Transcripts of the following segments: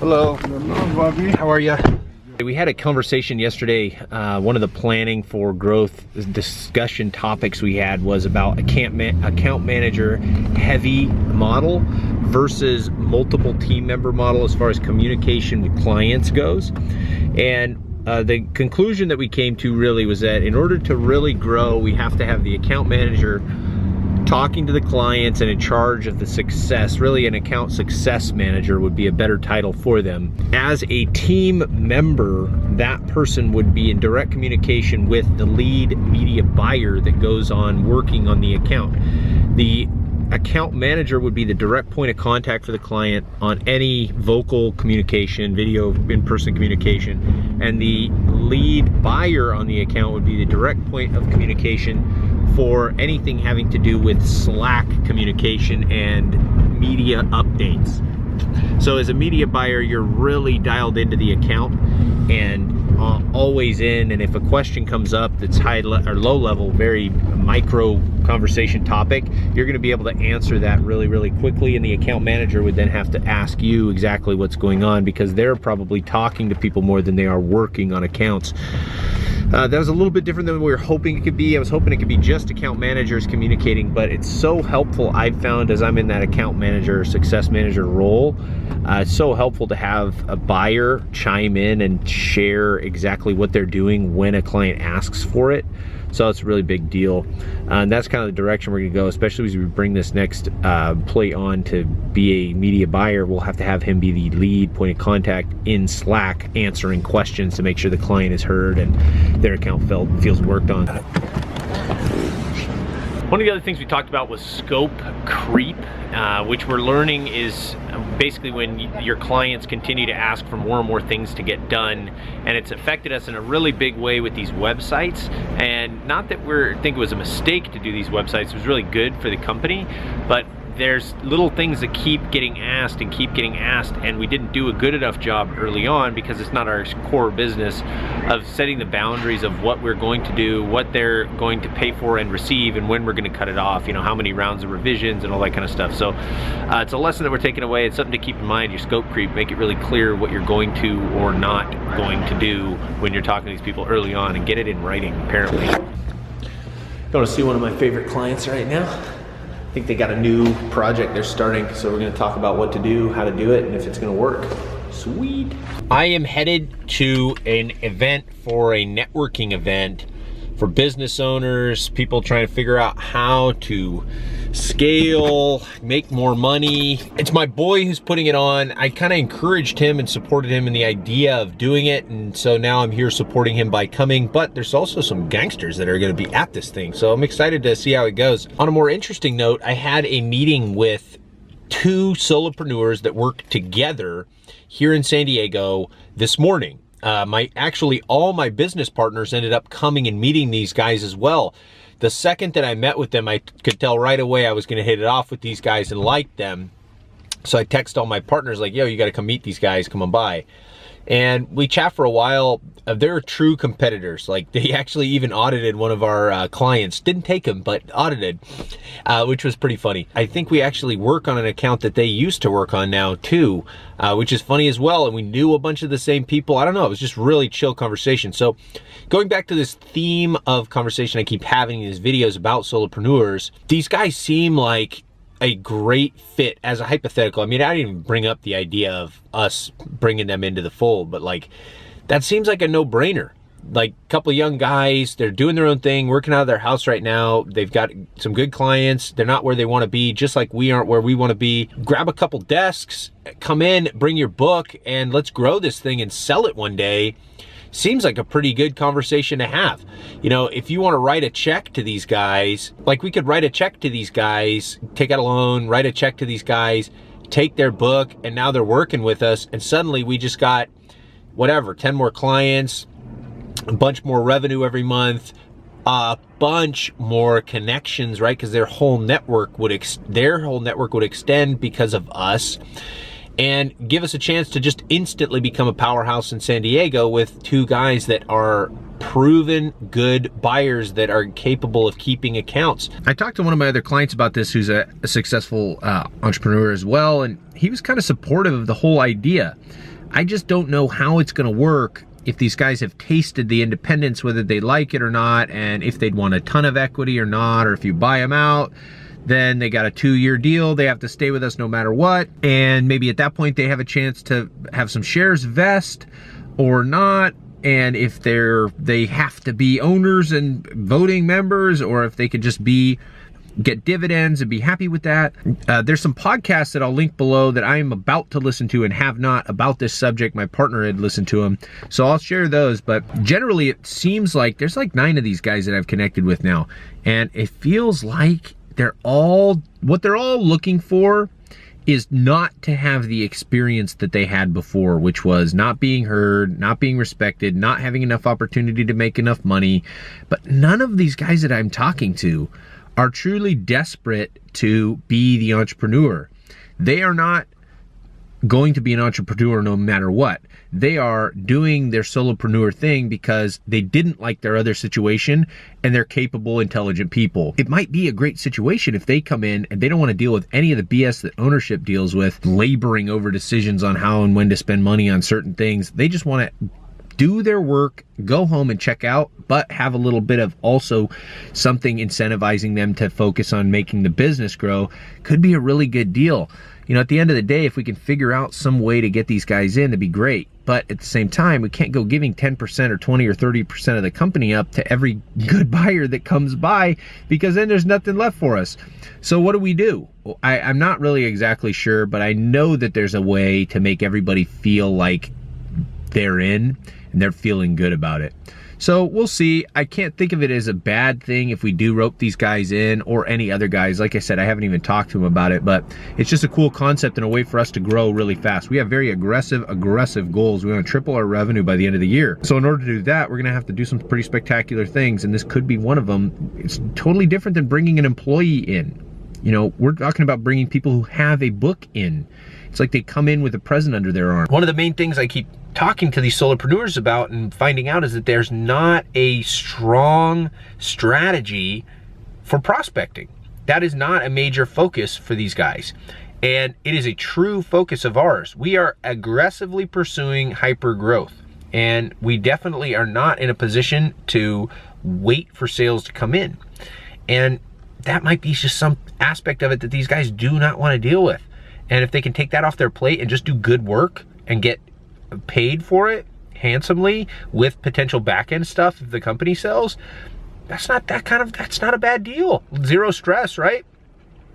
Hello. Hello, Bobby. How are you? We had a conversation yesterday. One of the planning for growth discussion topics we had was about account manager heavy model versus multiple team member model as far as communication with clients goes. And the conclusion that we came to really was that in order to really grow, we have to have the account manager talking to the clients and in charge of the success. Really, an account success manager would be a better title for them. As a team member, that person would be in direct communication with the lead media buyer that goes on working on the account. The account manager would be the direct point of contact for the client on any vocal communication, video, in-person communication, and the lead buyer on the account would be the direct point of communication for anything having to do with Slack communication and media updates. So as a media buyer, you're really dialed into the account and always in, and if a question comes up that's high or low level, very micro conversation topic, you're going to be able to answer that really quickly, and the account manager would then have to ask you exactly what's going on because they're probably talking to people more than they are working on accounts. That was a little bit different than we were hoping it could be. I was hoping it could be just account managers communicating, but it's so helpful, I've found, as I'm in that account manager, success manager role. It's so helpful to have a buyer chime in and share exactly what they're doing when a client asks for it. So it's a really big deal. And that's kind of the direction we're gonna go, especially as we bring this next play on to be a media buyer. We'll have to have him be the lead point of contact in Slack, answering questions to make sure the client is heard and their account feels worked on. One of the other things we talked about was scope creep, which we're learning is basically when your clients continue to ask for more and more things to get done, and it's affected us in a really big way with these websites. And not that we think it was a mistake to do these websites, it was really good for the company, but there's little things that keep getting asked and we didn't do a good enough job early on because it's not our core business of setting the boundaries of what we're going to do, what they're going to pay for and receive, and when we're going to cut it off, you know, how many rounds of revisions and all that kind of stuff. So it's a lesson that we're taking away. It's something to keep in mind, your scope creep. Make it really clear what you're going to or not going to do when you're talking to these people early on, and get it in writing, apparently. Going to see one of my favorite clients right now. I think they got a new project they're starting, so we're gonna talk about what to do, how to do it, and if it's gonna work. Sweet. I am headed to an event for a networking event for business owners, people trying to figure out how to scale, make more money. It's my boy who's putting it on. I kind of encouraged him and supported him in the idea of doing it, and so now I'm here supporting him by coming, but there's also some gangsters that are gonna be at this thing, so I'm excited to see how it goes. On a more interesting note, I had a meeting with two solopreneurs that work together here in San Diego this morning. Actually all my business partners ended up coming and meeting these guys as well. The second that I met with them, I could tell right away I was gonna hit it off with these guys and like them. So I text all my partners like, yo, you gotta come meet these guys, come on by. And we chat for a while. They're true competitors. Like, they actually even audited one of our clients. Didn't take him, but audited, which was pretty funny. I think we actually work on an account that they used to work on now too, which is funny as well. And we knew a bunch of the same people. I don't know, it was just really chill conversation. So going back to this theme of conversation I keep having in these videos about solopreneurs, these guys seem like a great fit as a hypothetical. I mean, I didn't even bring up the idea of us bringing them into the fold, but like, that seems like a no-brainer. Like, a couple of young guys, they're doing their own thing, working out of their house right now. They've got some good clients. They're not where they want to be, just like we aren't where we want to be. Grab a couple desks, come in, bring your book, and let's grow this thing and sell it one day. Seems like a pretty good conversation to have. You know, if you want to write a check to these guys, like, we could write a check to these guys, take out a loan, write a check to these guys, take their book, and now they're working with us, and suddenly we just got, whatever, 10 more clients, a bunch more revenue every month, a bunch more connections, right? Because their whole network would extend because of us. and give us a chance to just instantly become a powerhouse in San Diego with two guys that are proven good buyers that are capable of keeping accounts. I talked to one of my other clients about this who's a successful entrepreneur as well, and he was kind of supportive of the whole idea. I just don't know how it's going to work if these guys have tasted the independence, whether they like it or not, and if they'd want a ton of equity or not, or if you buy them out, then they got a 2-year deal. They have to stay with us no matter what. And maybe at that point they have a chance to have some shares vest or not. And if they have to be owners and voting members, or if they could just get dividends and be happy with that. There's some podcasts that I'll link below that I am about to listen to and have not about this subject. My partner had listened to them, so I'll share those. But generally it seems like there's like 9 of these guys that I've connected with now, and it feels like what they're all looking for is not to have the experience that they had before, which was not being heard, not being respected, not having enough opportunity to make enough money. But none of these guys that I'm talking to are truly desperate to be the entrepreneur. They are not going to be an entrepreneur no matter what. They are doing their solopreneur thing because they didn't like their other situation and they're capable, intelligent people. It might be a great situation if they come in and they don't want to deal with any of the BS that ownership deals with, laboring over decisions on how and when to spend money on certain things. They just want to do their work, go home and check out, but have a little bit of also something incentivizing them to focus on making the business grow. Could be a really good deal. You know, at the end of the day, if we can figure out some way to get these guys in, that'd be great. But at the same time, we can't go giving 10% or 20 or 30% of the company up to every good buyer that comes by, because then there's nothing left for us. So what do? I'm not really exactly sure, but I know that there's a way to make everybody feel like they're in and they're feeling good about it. So we'll see. I can't think of it as a bad thing if we do rope these guys in, or any other guys. Like I said, I haven't even talked to them about it, but it's just a cool concept and a way for us to grow really fast. We have very aggressive goals. We want to triple our revenue by the end of the year. So in order to do that, we're going to have to do some pretty spectacular things, and this could be one of them. It's totally different than bringing an employee in. You know, we're talking about bringing people who have a book in. It's like they come in with a present under their arm. One of the main things I keep talking to these solopreneurs about and finding out is that there's not a strong strategy for prospecting. That is not a major focus for these guys. And it is a true focus of ours. We are aggressively pursuing hyper growth. And we definitely are not in a position to wait for sales to come in. And that might be just some aspect of it that these guys do not want to deal with. And if they can take that off their plate and just do good work and get paid for it handsomely with potential back-end stuff if the company sells, that's not a bad deal. Zero stress, right?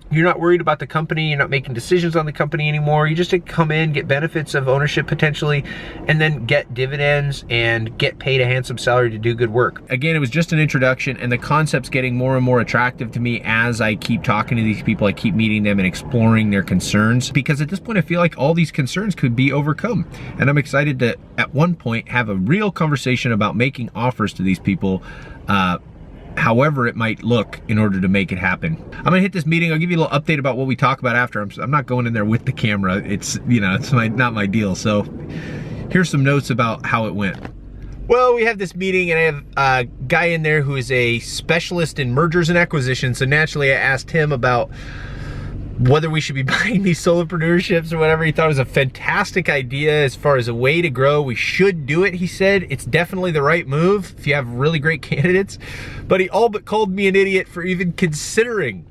You're not worried about the company, you're not making decisions on the company anymore. You just come in, get benefits of ownership potentially, and then get dividends and get paid a handsome salary to do good work. Again, it was just an introduction, and the concept's getting more and more attractive to me as I keep talking to these people. I keep meeting them and exploring their concerns, because at this point I feel like all these concerns could be overcome. And I'm excited to, at one point, have a real conversation about making offers to these people, however it might look, in order to make it happen. I'm gonna hit this meeting. I'll give you a little update about what we talk about after. I'm not going in there with the camera. It's, you know, it's not my deal. So here's some notes about how it went. Well, we have this meeting and I have a guy in there who is a specialist in mergers and acquisitions. So naturally I asked him about whether we should be buying these solopreneurships or whatever. He thought it was a fantastic idea as far as a way to grow. We should do it, he said. It's definitely the right move if you have really great candidates. But he all but called me an idiot for even considering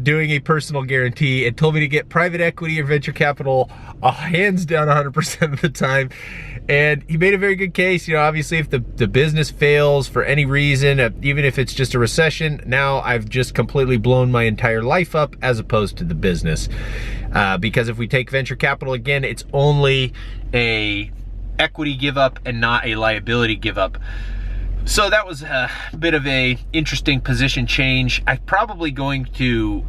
doing a personal guarantee and told me to get private equity or venture capital hands down 100% of the time. And he made a very good case. You know, obviously if the business fails for any reason, even if it's just a recession, now I've just completely blown my entire life up as opposed to the business. Because if we take venture capital again, it's only a equity give up and not a liability give up. So that was a bit of a interesting position change. I'm probably going to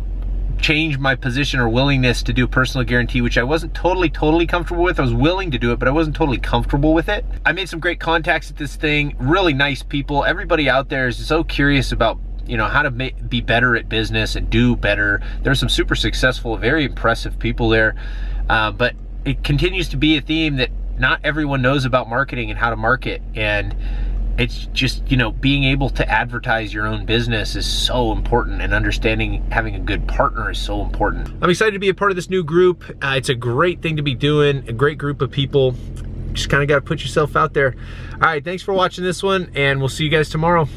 change my position or willingness to do a personal guarantee, which I wasn't totally comfortable with. I was willing to do it, but I wasn't totally comfortable with it. I made some great contacts at this thing, really nice people. Everybody out there is so curious about, you know, how to be better at business and do better. There's some super successful, very impressive people there. But it continues to be a theme that not everyone knows about marketing and how to market. And it's just, you know, being able to advertise your own business is so important, and understanding having a good partner is so important. I'm excited to be a part of this new group. It's a great thing to be doing, a great group of people. Just kind of got to put yourself out there. All right, thanks for watching this one, and we'll see you guys tomorrow.